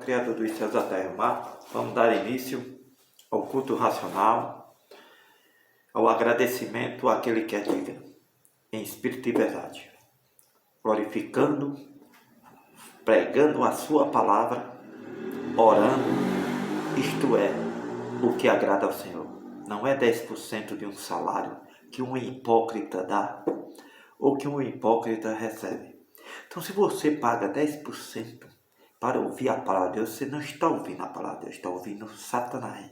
Criador dos céus, da terra e do mar, vamos dar início ao culto racional, ao agradecimento àquele que é digno, em espírito e verdade, glorificando, pregando a sua palavra, orando, isto é, o que agrada ao Senhor. Não é 10% de um salário que um hipócrita dá, ou que um hipócrita recebe. Então, se você paga 10% para ouvir a palavra de Deus, você não está ouvindo a palavra de Deus, está ouvindo Satanás,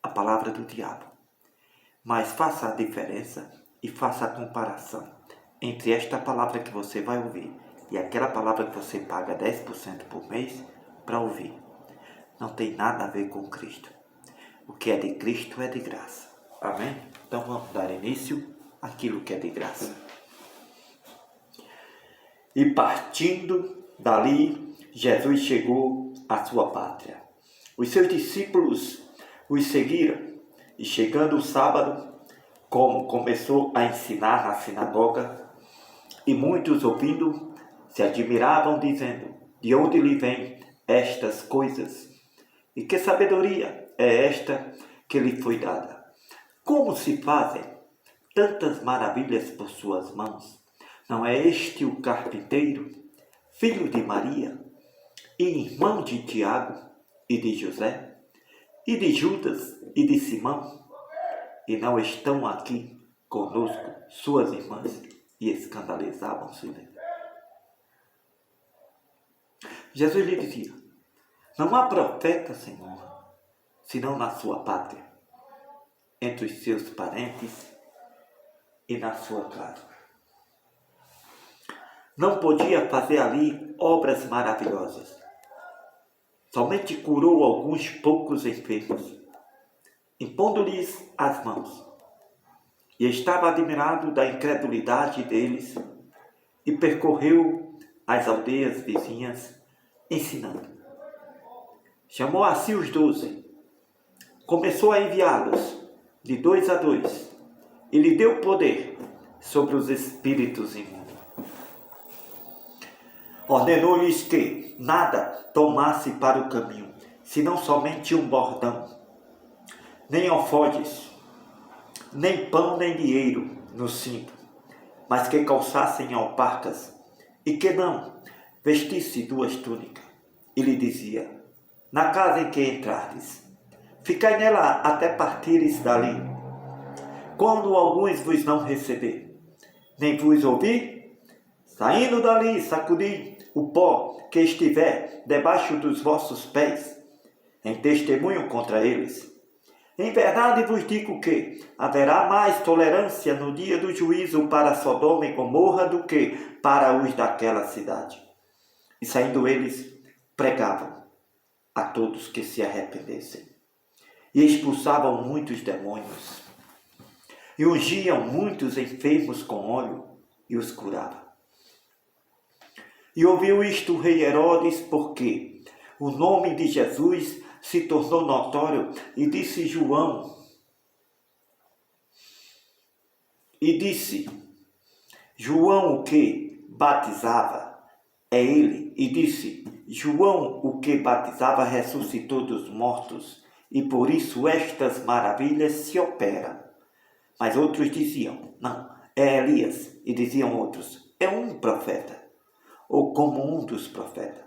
a palavra do diabo. Mas faça a diferença e faça a comparação entre esta palavra que você vai ouvir e aquela palavra que você paga 10% por mês para ouvir. Não tem nada a ver com Cristo. O que é de Cristo é de graça. Amém? Então vamos dar início àquilo que é de graça. E partindo dali, Jesus chegou à sua pátria. Os seus discípulos os seguiram, e chegando o sábado, como começou a ensinar na sinagoga, e muitos ouvindo, se admiravam, dizendo: de onde lhe vêm estas coisas? E que sabedoria é esta que lhe foi dada? Como se fazem tantas maravilhas por suas mãos? Não é este o carpinteiro, filho de Maria, e irmão de Tiago e de José, e de Judas e de Simão? E não estão aqui conosco suas irmãs? E escandalizavam-se dele. Jesus lhe dizia: não há profeta sem honra, senão na sua pátria, entre os seus parentes e na sua casa. Não podia fazer ali obras maravilhosas. Somente curou alguns poucos enfermos, impondo-lhes as mãos. E estava admirado da incredulidade deles e percorreu as aldeias vizinhas, ensinando. Chamou a si os 12, começou a enviá-los de 2 a 2 e lhe deu poder sobre os espíritos imundos. Ordenou-lhes que nada tomasse para o caminho, senão somente um bordão, nem alforjes, nem pão, nem dinheiro no cinto, mas que calçassem alparcas, e que não vestisse 2 túnicas. E lhe dizia: na casa em que entrardes, ficai nela até partires dali. Quando alguns vos não receber, nem vos ouvir, saindo dali, sacudi o pó que estiver debaixo dos vossos pés, em testemunho contra eles. Em verdade vos digo que haverá mais tolerância no dia do juízo para Sodoma e Gomorra do que para os daquela cidade. E saindo eles, pregavam a todos que se arrependessem. E expulsavam muitos demônios. E ungiam muitos enfermos com óleo e os curavam. E ouviu isto o rei Herodes, porque o nome de Jesus se tornou notório, e disse João, João o que batizava, é ele, e disse, João o que batizava ressuscitou dos mortos, e por isso estas maravilhas se operam. Mas outros diziam, não, é Elias, e diziam outros, é um profeta, ou como um dos profetas.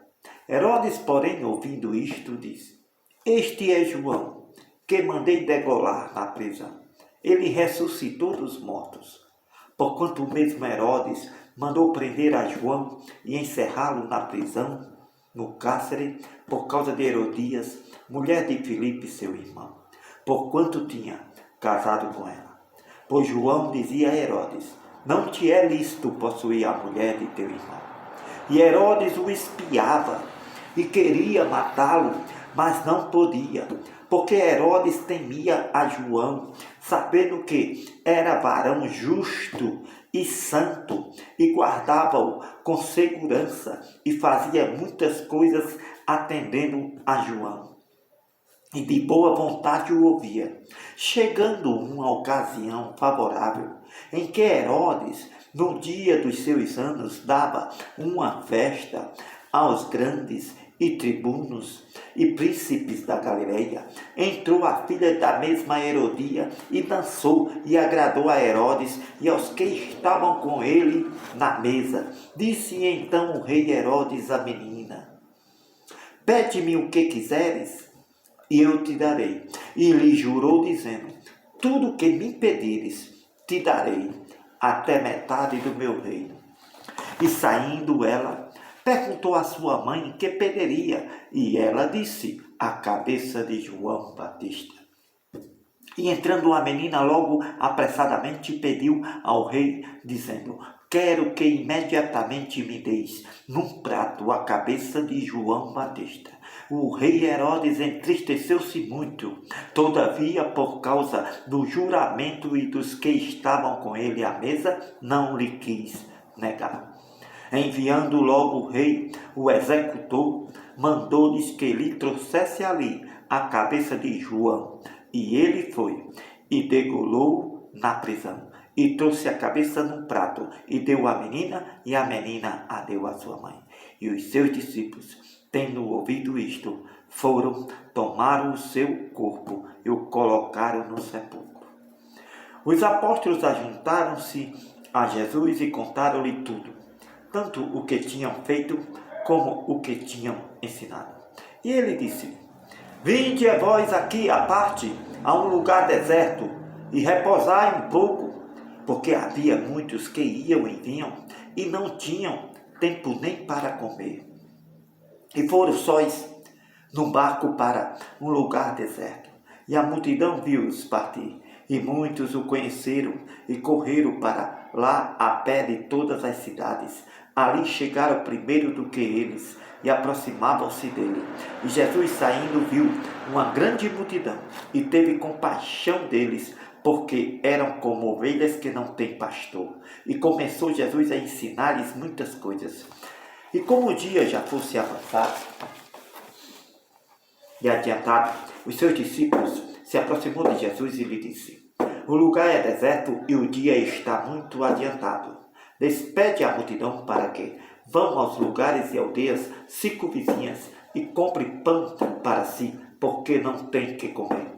Herodes, porém, ouvindo isto, disse: este é João, que mandei degolar na prisão. Ele ressuscitou dos mortos. Porquanto o mesmo Herodes mandou prender a João e encerrá-lo na prisão, no cárcere, por causa de Herodias, mulher de Filipe, seu irmão, porquanto tinha casado com ela. Pois João dizia a Herodes: não te é lícito possuir a mulher de teu irmão. E Herodes o espiava e queria matá-lo, mas não podia, porque Herodes temia a João, sabendo que era varão justo e santo, e guardava-o com segurança, e fazia muitas coisas atendendo a João. E de boa vontade o ouvia. Chegando uma ocasião favorável, em que Herodes, no dia dos seus anos, dava uma festa aos grandes e tribunos e príncipes da Galileia. Entrou a filha da mesma Herodia e dançou e agradou a Herodes e aos que estavam com ele na mesa. Disse então o rei Herodes à menina: pede-me o que quiseres e eu te darei. E lhe jurou dizendo: tudo o que me pedires te darei, até metade do meu reino. E saindo ela, perguntou à sua mãe que pediria, e ela disse: a cabeça de João Batista. E entrando a menina logo apressadamente pediu ao rei, dizendo: quero que imediatamente me deis num prato a cabeça de João Batista. O rei Herodes entristeceu-se muito, todavia, por causa do juramento e dos que estavam com ele à mesa, não lhe quis negar. Enviando logo o rei o executor, mandou-lhes que lhe trouxesse ali a cabeça de João. E ele foi e degolou na prisão, e trouxe a cabeça num prato, e deu à menina, e a menina a deu à sua mãe. E os seus discípulos, tendo ouvido isto, foram, tomaram o seu corpo e o colocaram no sepulcro. Os apóstolos ajuntaram-se a Jesus e contaram-lhe tudo, tanto o que tinham feito como o que tinham ensinado. E ele disse: vinde vós aqui à parte, a um lugar deserto, e repousai um pouco, porque havia muitos que iam e vinham, e não tinham tempo nem para comer. E foram sós no barco para um lugar deserto. E a multidão viu-os partir, e muitos o conheceram, e correram para lá a pé de todas as cidades. Ali chegaram primeiro do que eles, e aproximavam-se dele. E Jesus, saindo, viu uma grande multidão, e teve compaixão deles, porque eram como ovelhas que não têm pastor. E começou Jesus a ensinar-lhes muitas coisas. E como o dia já fosse avançado e adiantado, os seus discípulos se aproximou de Jesus e lhe disse: o lugar é deserto e o dia está muito adiantado. Despede a multidão para que vão aos lugares e aldeias circunvizinhas e compre pão para si, porque não tem que comer.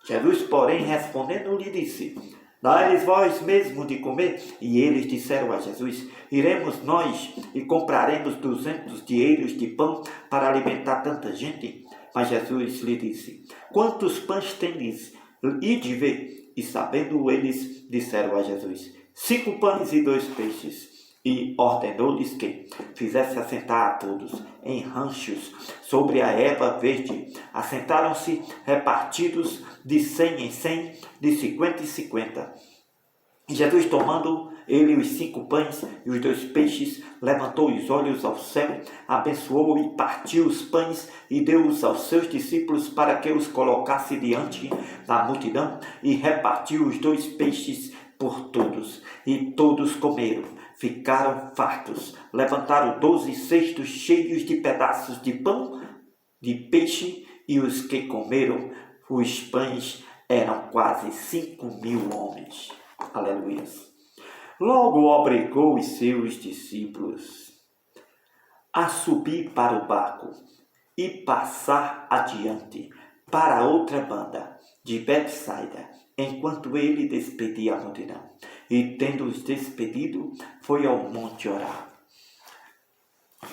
Jesus, porém, respondendo, lhe disse: dai-lhes vós mesmo de comer. E eles disseram a Jesus: iremos nós e compraremos 200 dinheiros de pão para alimentar tanta gente? Mas Jesus lhe disse: quantos pães tendes? Ide ver. E sabendo eles, disseram a Jesus: 5 pães e 2 peixes. E ordenou-lhes que fizesse assentar a todos em ranchos sobre a erva verde. Assentaram-se repartidos de 100 em 100, de 50 em 50. E Jesus, tomando ele os 5 pães e os 2 peixes, levantou os olhos ao céu, abençoou e partiu os pães e deu-os aos seus discípulos para que os colocasse diante da multidão, e repartiu os 2 peixes por todos. E todos comeram, ficaram fartos, levantaram 12 cestos cheios de pedaços de pão, de peixe, e os que comeram os pães eram quase 5.000 homens. Aleluia. Logo obrigou os seus discípulos a subir para o barco e passar adiante para a outra banda de Betsaida, enquanto ele despedia a multidão. E tendo-os despedido, foi ao monte orar.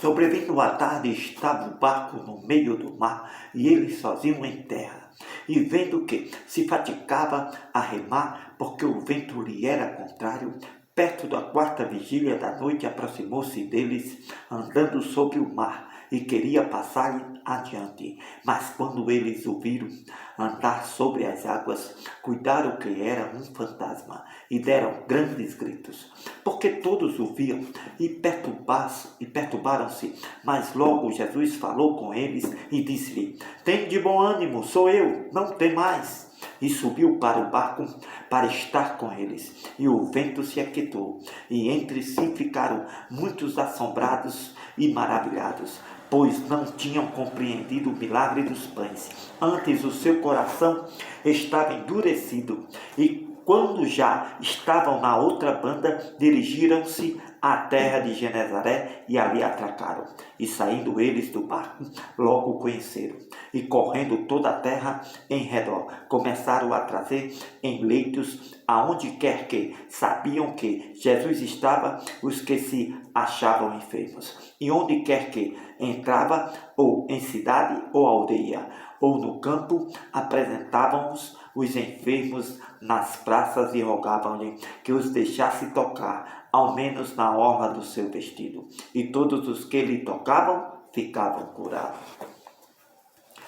Sobrevindo a tarde, estava o barco no meio do mar, e ele sozinho em terra. E vendo que se fatigava a remar, porque o vento lhe era contrário, perto da 4ª vigília da noite, aproximou-se deles, andando sobre o mar, e queria passar adiante. Mas quando eles o viram andar sobre as águas, cuidaram que era um fantasma, e deram grandes gritos, porque todos o viam, e perturbaram-se. Mas logo Jesus falou com eles e disse-lhe: tende bom ânimo, sou eu, não temais. E subiu para o barco para estar com eles. E o vento se aquietou, e entre si ficaram muitos assombrados e maravilhados, pois não tinham compreendido o milagre dos pães. Antes o seu coração estava endurecido. E quando já estavam na outra banda, dirigiram-se à terra de Genezaré e ali atracaram. E saindo eles do barco, logo o conheceram. E correndo toda a terra em redor, começaram a trazer em leitos aonde quer que sabiam que Jesus estava, os que se achavam enfermos. E onde quer que entrava, ou em cidade ou aldeia, ou no campo, apresentavam-os os enfermos nas praças e rogavam-lhe que os deixasse tocar, ao menos na orla do seu vestido. E todos os que lhe tocavam ficavam curados.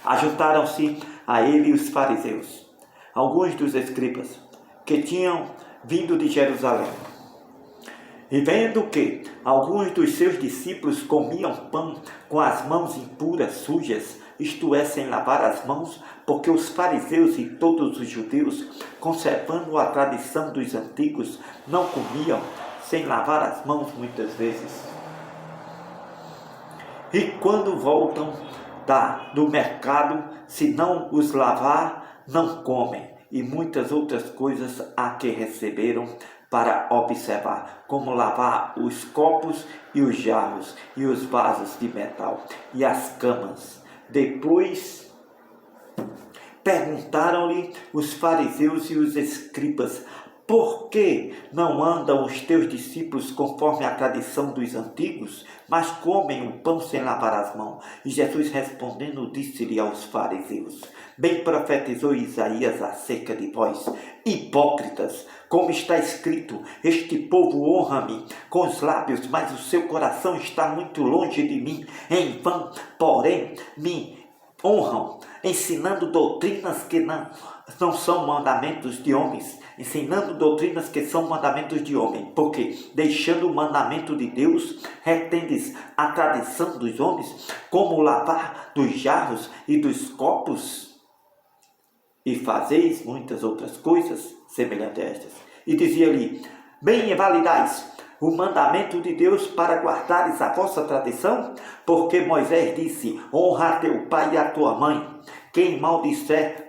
Ajuntaram-se a ele os fariseus, alguns dos escribas, que tinham vindo de Jerusalém. E vendo que alguns dos seus discípulos comiam pão com as mãos impuras, sujas, isto é, sem lavar as mãos, porque os fariseus e todos os judeus, conservando a tradição dos antigos, não comiam sem lavar as mãos muitas vezes. E quando voltam do mercado, se não os lavar, não comem, e muitas outras coisas há que receberam para observar, como lavar os copos e os jarros e os vasos de metal e as camas. Depois perguntaram-lhe os fariseus e os escribas: por que não andam os teus discípulos conforme a tradição dos antigos, mas comem o pão sem lavar as mãos? E Jesus respondendo disse-lhe aos fariseus: bem profetizou Isaías acerca de vós, hipócritas, como está escrito: este povo honra-me com os lábios, mas o seu coração está muito longe de mim. Em vão, porém, me honram, ensinando doutrinas que não são mandamentos de homens, ensinando doutrinas que são mandamentos de homem, porque, deixando o mandamento de Deus, retendes a tradição dos homens, como o lavar dos jarros e dos copos, e fazeis muitas outras coisas semelhantes a estas. E dizia-lhe: bem validais o mandamento de Deus para guardares a vossa tradição, porque Moisés disse: honra a teu pai e a tua mãe. Quem maldisser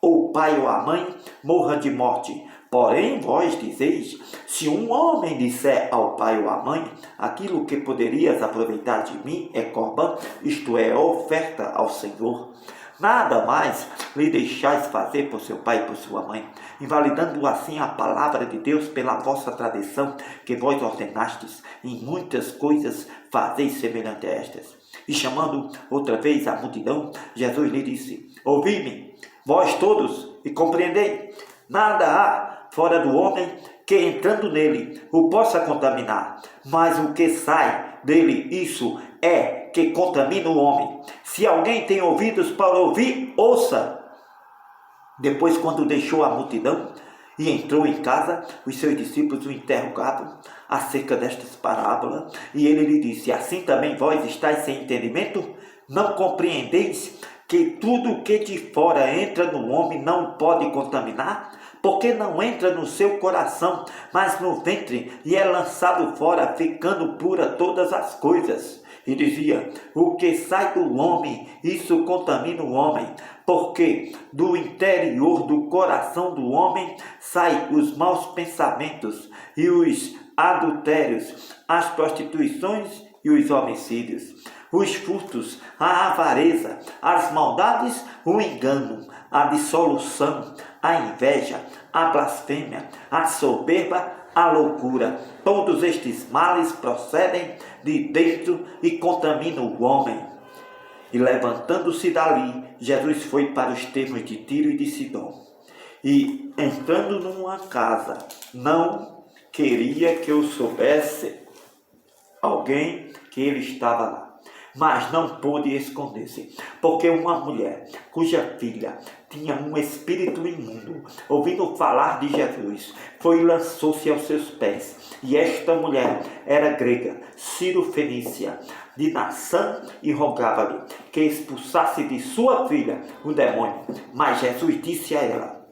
ou pai ou a mãe, morra de morte. Porém, vós dizeis: se um homem disser ao pai ou à mãe, aquilo que poderias aproveitar de mim é corbã, isto é, oferta ao Senhor, nada mais lhe deixais fazer por seu pai e por sua mãe, invalidando assim a palavra de Deus pela vossa tradição que vós ordenastes. Em muitas coisas fazeis semelhante a estas. E chamando outra vez a multidão, Jesus lhe disse: ouvi-me, vós todos, e compreendei. Nada há fora do homem que, entrando nele, o possa contaminar, mas o que sai dele, isso é que contamina o homem. Se alguém tem ouvidos para ouvir, ouça. Depois, quando deixou a multidão e entrou em casa, os seus discípulos o interrogavam acerca destas parábolas, e ele lhe disse: assim também vós estáis sem entendimento? Não compreendeis que tudo o que de fora entra no homem não pode contaminar? Porque não entra no seu coração, mas no ventre, e é lançado fora, ficando pura todas as coisas. E dizia: o que sai do homem, isso contamina o homem, porque do interior do coração do homem saem os maus pensamentos, e os adultérios, as prostituições e os homicídios, os furtos, a avareza, as maldades, o engano, a dissolução, a inveja, a blasfêmia, a soberba, a loucura. Todos estes males procedem de dentro e contaminam o homem. E levantando-se dali, Jesus foi para os termos de Tiro e de Sidom. E entrando numa casa, não queria que eu soubesse alguém que ele estava lá. Mas não pôde esconder-se, porque uma mulher cuja filha tinha um espírito imundo, ouvindo falar de Jesus, foi e lançou-se aos seus pés. E esta mulher era grega, Ciro-fenícia, de Naçã, e rogava-lhe que expulsasse de sua filha o demônio. Mas Jesus disse a ela: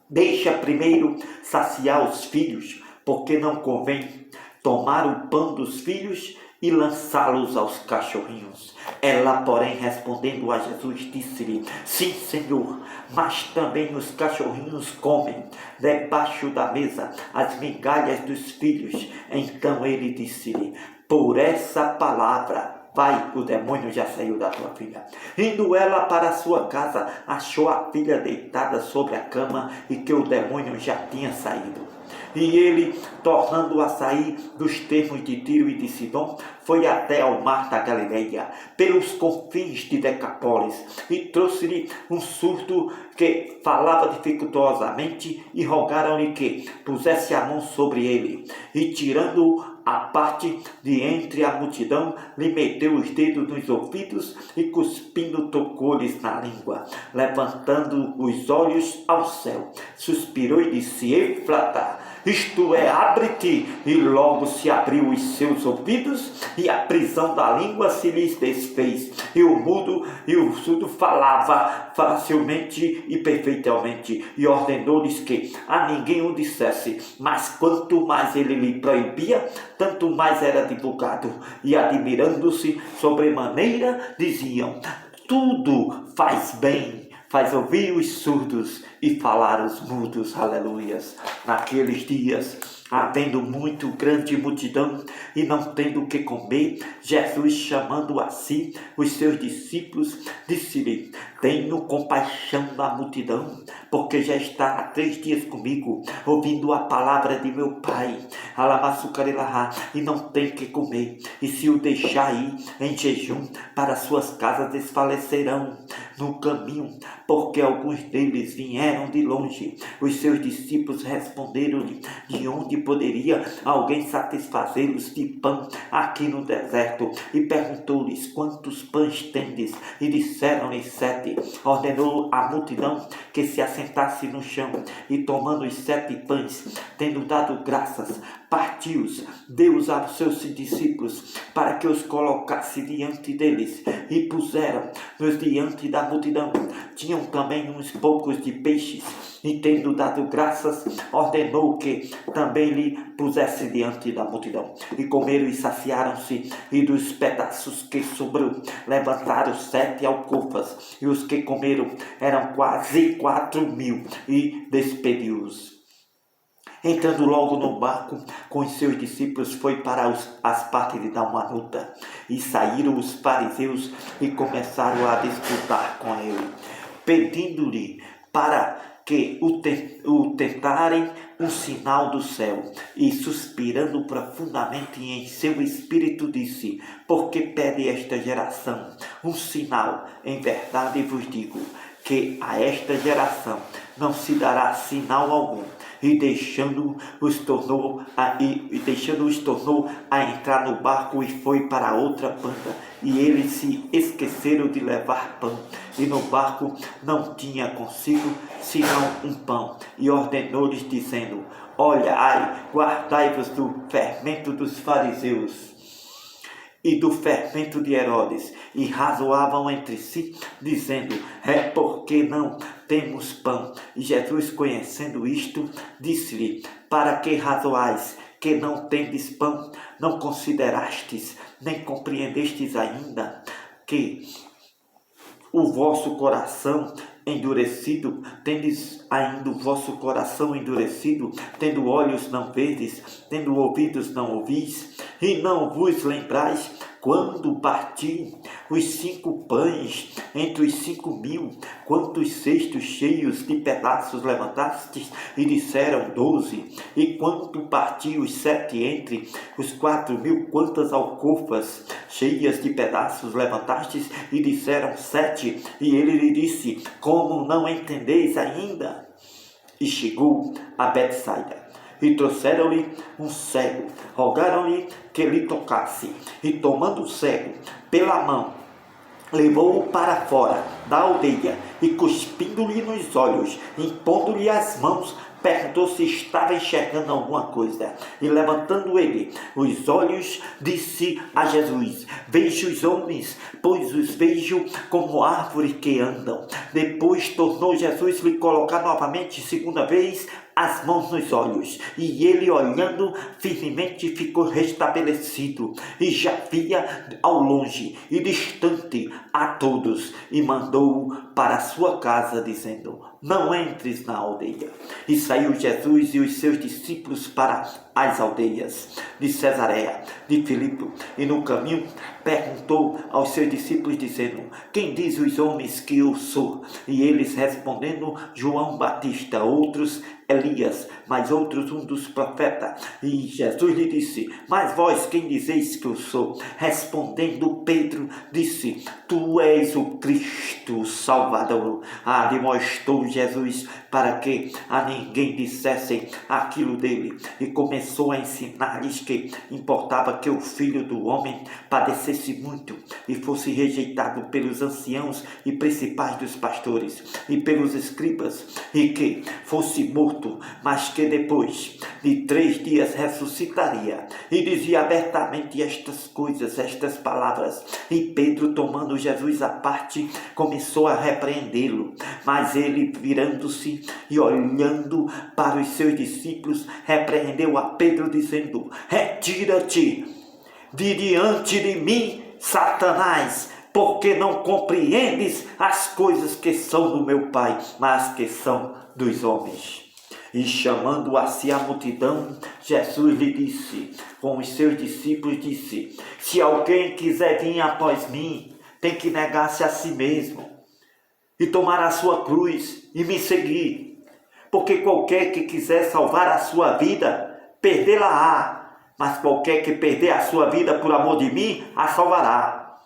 deixa primeiro saciar os filhos, porque não convém tomar o pão dos filhos e lançá-los aos cachorrinhos. Ela, porém, respondendo a Jesus, disse-lhe: sim, Senhor, mas também os cachorrinhos comem debaixo da mesa as migalhas dos filhos. Então ele disse-lhe: por essa palavra, vai, o demônio já saiu da tua filha. Indo ela para a sua casa, achou a filha deitada sobre a cama e que o demônio já tinha saído. E ele, tornando a sair dos termos de Tiro e de Sidom, foi até ao mar da Galileia, pelos confins de Decapólis, e trouxe-lhe um surdo que falava dificultosamente, e rogaram-lhe que pusesse a mão sobre ele. E tirando-o à parte de entre a multidão, lhe meteu os dedos nos ouvidos e cuspindo tocou-lhes na língua. Levantando os olhos ao céu, suspirou e disse: Efrata, isto é, abre-te. E logo se abriu os seus ouvidos, e a prisão da língua se lhes desfez. E o mudo e o surdo falava facilmente e perfeitamente, e ordenou-lhes que a ninguém o dissesse, mas quanto mais ele lhe proibia, tanto mais era divulgado. E admirando-se sobremaneira, diziam: tudo faz bem, faz ouvir os surdos e falar os mudos. Aleluias. Naqueles dias, havendo muito grande multidão e não tendo o que comer, Jesus, chamando a si os seus discípulos, disse-lhe: tenho compaixão da multidão, porque já está há 3 dias comigo, ouvindo a palavra de meu Pai, e não tem que comer, e se o deixar ir em jejum, para suas casas desfalecerão no caminho, porque alguns deles vieram de longe. Os seus discípulos responderam-lhe: de onde poderia alguém satisfazê-los de pão aqui no deserto? E perguntou-lhes: quantos pães tendes? E disseram-lhe: 7. Ordenou à multidão que se assentasse no chão, e tomando os 7 pães, tendo dado graças, partiu-os, deu-os aos seus discípulos, para que os colocasse diante deles, e puseram-nos diante da multidão. Tinham também uns poucos de peixes, e tendo dado graças, ordenou que também lhe pusesse diante da multidão. E comeram e saciaram-se, e dos pedaços que sobrou, levantaram 7 alcofas, e os que comeram eram quase 4.000, e despediu-os. Entrando logo no barco com os seus discípulos, foi para as partes de Dalmanuta. E saíram os fariseus e começaram a disputar com ele, pedindo-lhe para que o tentarem um sinal do céu. E suspirando profundamente em seu espírito, disse: por que pede esta geração um sinal? Em verdade vos digo que a esta geração não se dará sinal algum. E deixando-os tornou a entrar no barco, e foi para outra banda. E eles se esqueceram de levar pão, e no barco não tinha consigo senão um pão. E ordenou-lhes, dizendo: olhai, guardai-vos do fermento dos fariseus e do fermento de Herodes. E razoavam entre si, dizendo: é porque não temos pão. E Jesus, conhecendo isto, disse-lhe: para que razoais, que não tendes pão? Não considerastes, nem compreendestes ainda, que o vosso coração endurecido? Tendes ainda o vosso coração endurecido? Tendo olhos não vedes, tendo ouvidos não ouvis? E não vos lembrais quando parti os 5 pães entre os 5.000, quantos cestos cheios de pedaços levantastes? E disseram: 12. E quando parti os 7 entre os 4.000, quantas alcofas cheias de pedaços levantastes? E disseram: 7. E ele lhe disse: como não entendeis ainda? E chegou a Betsaida, e trouxeram-lhe um cego, rogaram-lhe que lhe tocasse, e tomando o cego pela mão, levou-o para fora da aldeia, e cuspindo-lhe nos olhos, impondo-lhe as mãos, perguntou se estava enxergando alguma coisa. E levantando ele os olhos, disse a Jesus: vejo os homens, pois os vejo como árvores que andam. Depois tornou Jesus lhe colocar novamente 2ª vez as mãos nos olhos, e ele, olhando firmemente, ficou restabelecido, e já via ao longe e distante a todos, e mandou-o para a sua casa, dizendo: não entres na aldeia. E saiu Jesus e os seus discípulos para as aldeias de Cesareia de Filipe, e no caminho perguntou aos seus discípulos, dizendo: quem diz os homens que eu sou? E eles respondendo: João Batista, outros Elias, mas outros um dos profetas. E Jesus lhe disse: mas vós quem dizeis que eu sou? Respondendo Pedro, disse: tu és o Cristo, o Salvador. Demonstrou Jesus para que a ninguém dissessem aquilo dele, e começou a ensinar-lhes que importava que o Filho do Homem padecesse muito e fosse rejeitado pelos anciãos e principais dos pastores e pelos escribas, e que fosse morto, mas que depois de 3 dias ressuscitaria. E dizia abertamente estas coisas, estas palavras. E Pedro, tomando Jesus à parte, começou a repreendê-lo, mas ele, virando-se e olhando para os seus discípulos, repreendeu a Pedro, dizendo: retira-te de diante de mim, Satanás, porque não compreendes as coisas que são do meu Pai, mas que são dos homens. E chamando a si a multidão, Jesus lhe disse, com os seus discípulos, disse: se alguém quiser vir após mim, tem que negar-se a si mesmo e tomar a sua cruz e me seguir. Porque qualquer que quiser salvar a sua vida, perdê-la-á, mas qualquer que perder a sua vida por amor de mim, a salvará.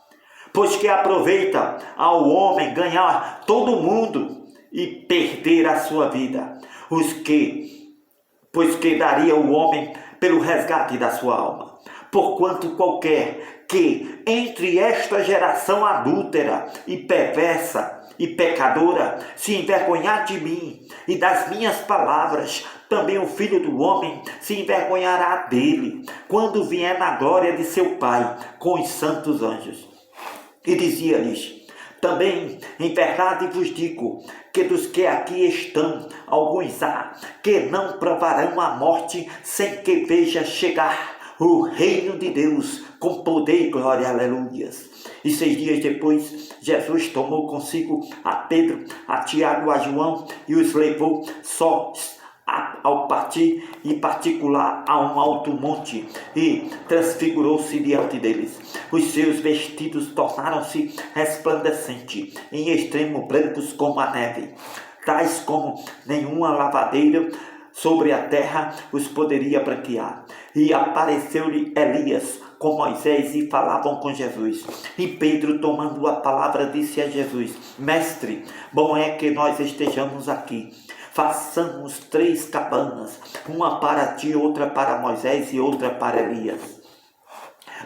Pois que aproveita ao homem ganhar todo mundo e perder a sua vida, pois que daria o homem pelo resgate da sua alma. Porquanto qualquer que entre esta geração adúltera e perversa e pecadora se envergonhar de mim e das minhas palavras, também o Filho do Homem se envergonhará dele, quando vier na glória de seu Pai com os santos anjos. E dizia-lhes: também em verdade vos digo que dos que aqui estão, alguns há que não provarão a morte sem que veja chegar o reino de Deus com poder e glória. Aleluias. E 6 dias depois, Jesus tomou consigo a Pedro, a Tiago, a João, e os levou sós ao partir e particular a um alto monte, e transfigurou-se diante deles. Os seus vestidos tornaram-se resplandecentes, em extremo brancos como a neve, tais como nenhuma lavadeira sobre a terra os poderia branquear. E apareceu-lhe Elias com Moisés, e falavam com Jesus. E Pedro, tomando a palavra, disse a Jesus: mestre, bom é que nós estejamos aqui. Façamos 3 cabanas, uma para ti, outra para Moisés e outra para Elias.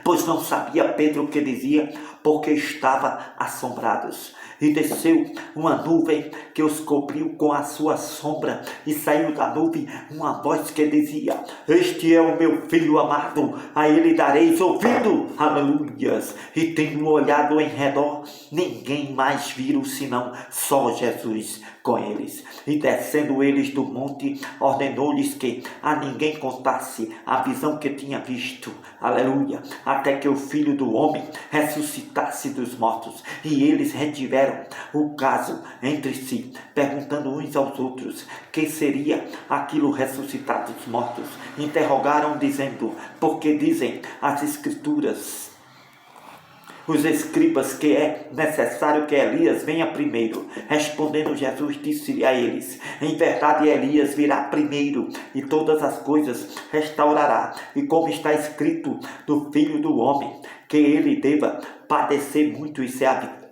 Pois não sabia Pedro o que dizia, porque estava assombrados. E desceu uma nuvem que os cobriu com a sua sombra, e saiu da nuvem uma voz que dizia: este é o meu filho amado, a ele dareis ouvido. Aleluias. E tendo olhado em redor, ninguém mais viram senão só Jesus com eles. E descendo eles do monte, ordenou-lhes que a ninguém contasse a visão que tinha visto. Aleluia. Até que o Filho do Homem ressuscitasse dos mortos. E eles retiveram o caso entre si, perguntando uns aos outros que seria aquilo ressuscitado dos mortos. Interrogaram, dizendo: porque dizem as Escrituras, os escribas, que é necessário que Elias venha primeiro. Respondendo Jesus, disse a eles: em verdade Elias virá primeiro, e todas as coisas restaurará. E como está escrito do Filho do Homem, que ele deva padecer muito e ser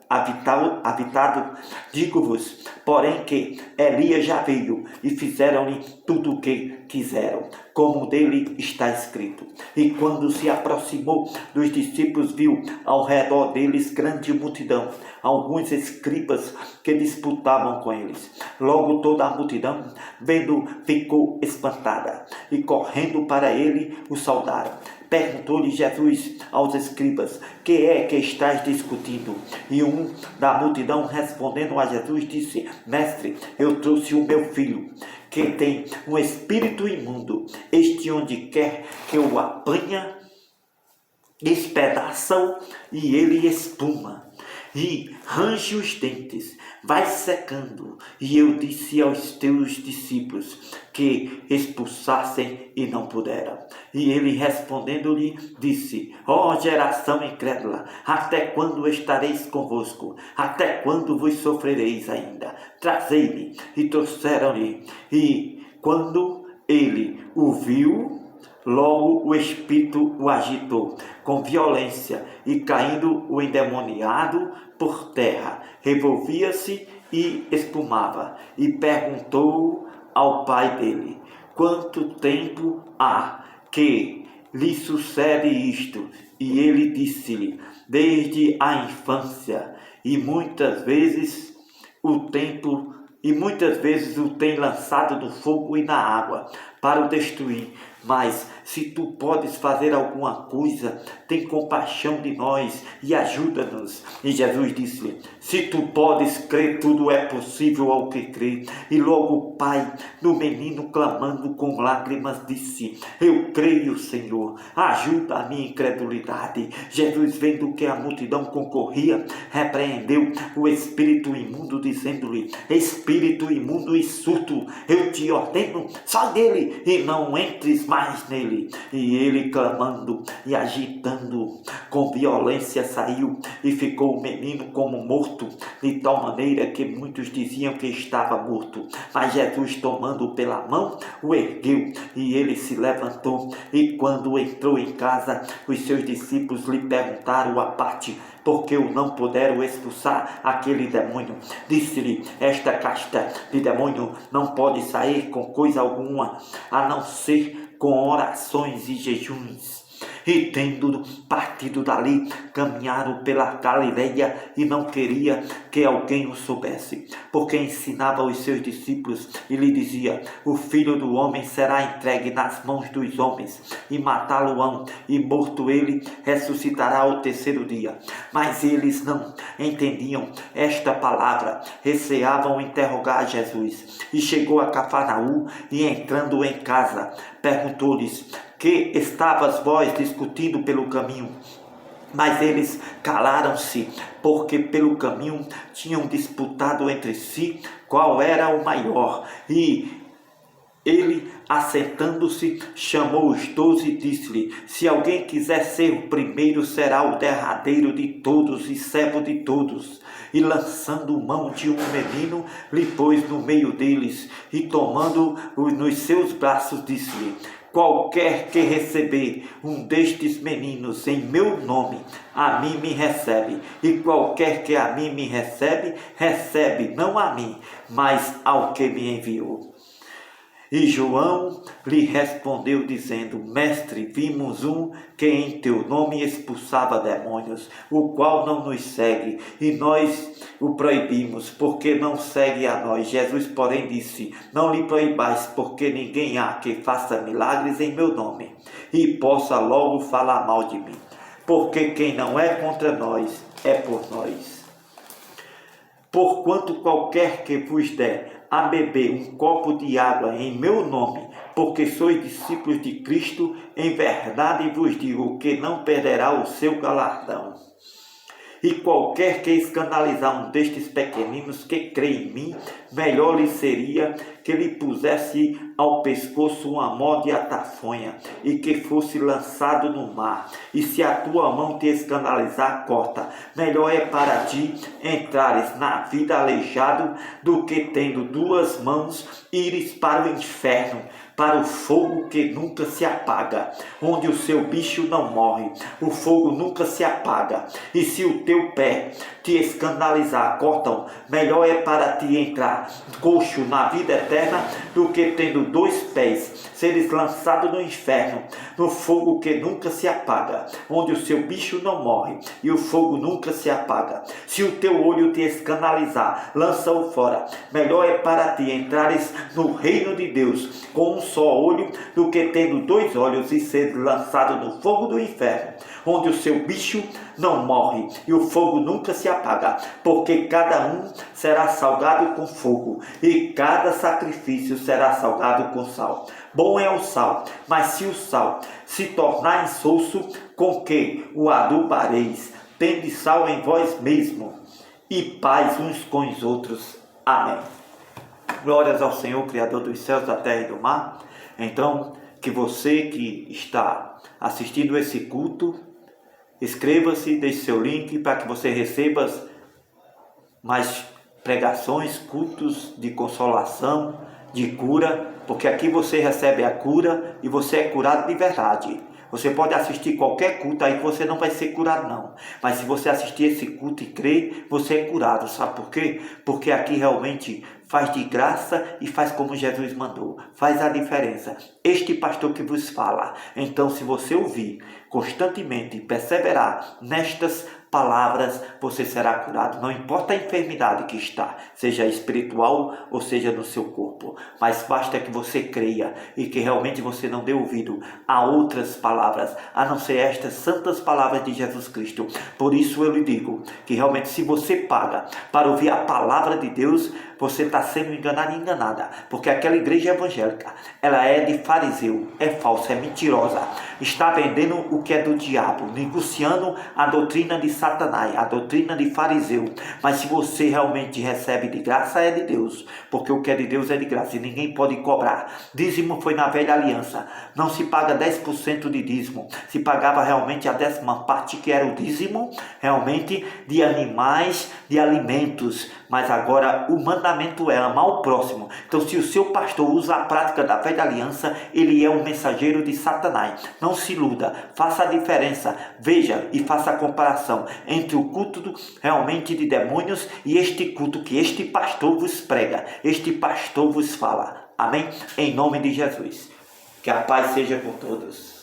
habitado, digo-vos, porém, que Elias já veio, e fizeram-lhe tudo o que quiseram, como dele está escrito. E quando se aproximou dos discípulos, viu ao redor deles grande multidão, alguns escribas que disputavam com eles. Logo toda a multidão, vendo, ficou espantada, e correndo para ele, o saudaram. Perguntou-lhe Jesus aos escribas: que é que estás discutindo? E um da multidão, respondendo a Jesus, disse: Mestre, eu trouxe o meu filho, que tem um espírito imundo. Este, onde quer que o apanha, despedaça-o e ele espuma e range os dentes, vai secando. E eu disse aos teus discípulos que expulsassem e não puderam. E ele respondendo-lhe disse: ó geração incrédula, até quando estareis convosco? Até quando vos sofrereis ainda? Trazei-me. E trouxeram-lhe. E quando ele o viu, logo o espírito o agitou com violência, e caindo o endemoniado por terra, revolvia-se e espumava. E perguntou ao pai dele: quanto tempo há que lhe sucede isto? E ele disse-lhe: desde a infância, e muitas vezes o tem lançado no fogo e na água para o destruir. Mas se tu podes fazer alguma coisa, tem compaixão de nós e ajuda-nos. E Jesus disse-lhe: se tu podes crer, tudo é possível ao que crê. E logo o pai do menino, clamando com lágrimas, disse: eu creio, Senhor, ajuda a minha incredulidade. Jesus, vendo que a multidão concorria, repreendeu o espírito imundo, dizendo-lhe: espírito imundo e surdo, eu te ordeno, sai dele e não entres mais nele. E ele, clamando e agitando com violência, saiu, e ficou o menino como morto, de tal maneira que muitos diziam que estava morto. Mas Jesus, tomando-o pela mão, o ergueu, e ele se levantou. E quando entrou em casa, os seus discípulos lhe perguntaram à parte: porque o não puderam expulsar aquele demônio? Disse-lhe: esta casta de demônio não pode sair com coisa alguma, a não ser com orações e jejuns. E tendo partido dali, caminharam pela Galileia, e não queria que alguém o soubesse, porque ensinava os seus discípulos e lhe dizia: o filho do homem será entregue nas mãos dos homens, e matá-lo-ão, e morto ele, ressuscitará ao terceiro dia. Mas eles não entendiam esta palavra, receavam interrogar Jesus. E chegou a Cafarnaum, e entrando em casa, perguntou-lhes: que estavas vós discutindo pelo caminho? Mas eles calaram-se, porque pelo caminho tinham disputado entre si qual era o maior. E ele, assentando-se, chamou os 12 e disse-lhe: se alguém quiser ser o primeiro, será o derradeiro de todos e servo de todos. E lançando mão de um menino, lhe pôs no meio deles, e tomando-o nos seus braços, disse-lhe: qualquer que receber um destes meninos em meu nome, a mim me recebe. E qualquer que a mim me recebe, recebe não a mim, mas ao que me enviou. E João lhe respondeu dizendo: mestre, vimos um que em teu nome expulsava demônios, o qual não nos segue, e nós o proibimos, porque não segue a nós. Jesus, porém, disse: não lhe proibais, porque ninguém há que faça milagres em meu nome e possa logo falar mal de mim, porque quem não é contra nós é por nós. Porquanto qualquer que vos der a beber um copo de água em meu nome, porque sois discípulos de Cristo, em verdade vos digo que não perderá o seu galardão. E qualquer que escandalizar um destes pequeninos que crê em mim, melhor lhe seria que lhe pusesse ao pescoço uma mó de atafonha, e que fosse lançado no mar. E se a tua mão te escandalizar, corta. Melhor é para ti entrares na vida aleijado, do que tendo 2 mãos ires para o inferno, para o fogo que nunca se apaga, onde o seu bicho não morre, o fogo nunca se apaga. E se o teu pé te escandalizar, cortam. Melhor é para ti entrar coxo na vida eterna, do que tendo 2 pés, seres lançado no inferno, no fogo que nunca se apaga, onde o seu bicho não morre e o fogo nunca se apaga. Se o teu olho te escandalizar, lança-o fora. Melhor é para ti entrares no reino de Deus com um só olho, do que tendo 2 olhos e ser lançado no fogo do inferno, onde o seu bicho não morre e o fogo nunca se apaga, porque cada um será salgado com fogo e cada sacrifício será salgado com sal. Bom é o sal, mas se o sal se tornar insosso, com que o adubareis? Tende sal em vós mesmo e paz uns com os outros. Amém. Glórias ao Senhor, Criador dos céus, da terra e do mar. Então, que você que está assistindo esse culto, inscreva-se, deixe seu link para que você receba mais pregações, cultos de consolação, de cura, porque aqui você recebe a cura e você é curado de verdade. Você pode assistir qualquer culto aí que você não vai ser curado não. Mas se você assistir esse culto e crer, você é curado. Sabe por quê? Porque aqui realmente faz de graça e faz como Jesus mandou. Faz a diferença. Este pastor que vos fala. Então, se você ouvir constantemente e perseverar nestas palavras, você será curado. Não importa a enfermidade que está, seja espiritual ou seja no seu corpo. Mas basta que você creia e que realmente você não dê ouvido a outras palavras, a não ser estas santas palavras de Jesus Cristo. Por isso eu lhe digo que realmente se você paga para ouvir a palavra de Deus, você está sendo enganado e enganada. Porque aquela igreja evangélica, ela é de fariseu, é falsa, é mentirosa. Está vendendo o que é do diabo, negociando a doutrina de Satanás, a doutrina de fariseu. Mas se você realmente recebe de graça, é de Deus. Porque o que é de Deus é de graça e ninguém pode cobrar. Dízimo foi na velha aliança. Não se paga 10% de dízimo. Se pagava realmente a 10ª parte, que era o dízimo, realmente, de animais, de alimentos. Mas agora o mandamento é amar o próximo. Então, se o seu pastor usa a prática da velha aliança, ele é um mensageiro de Satanás. Não se iluda, faça a diferença. Veja e faça a comparação entre o culto realmente de demônios e este culto que este pastor vos prega, este pastor vos fala. Amém? Em nome de Jesus. Que a paz seja por todos.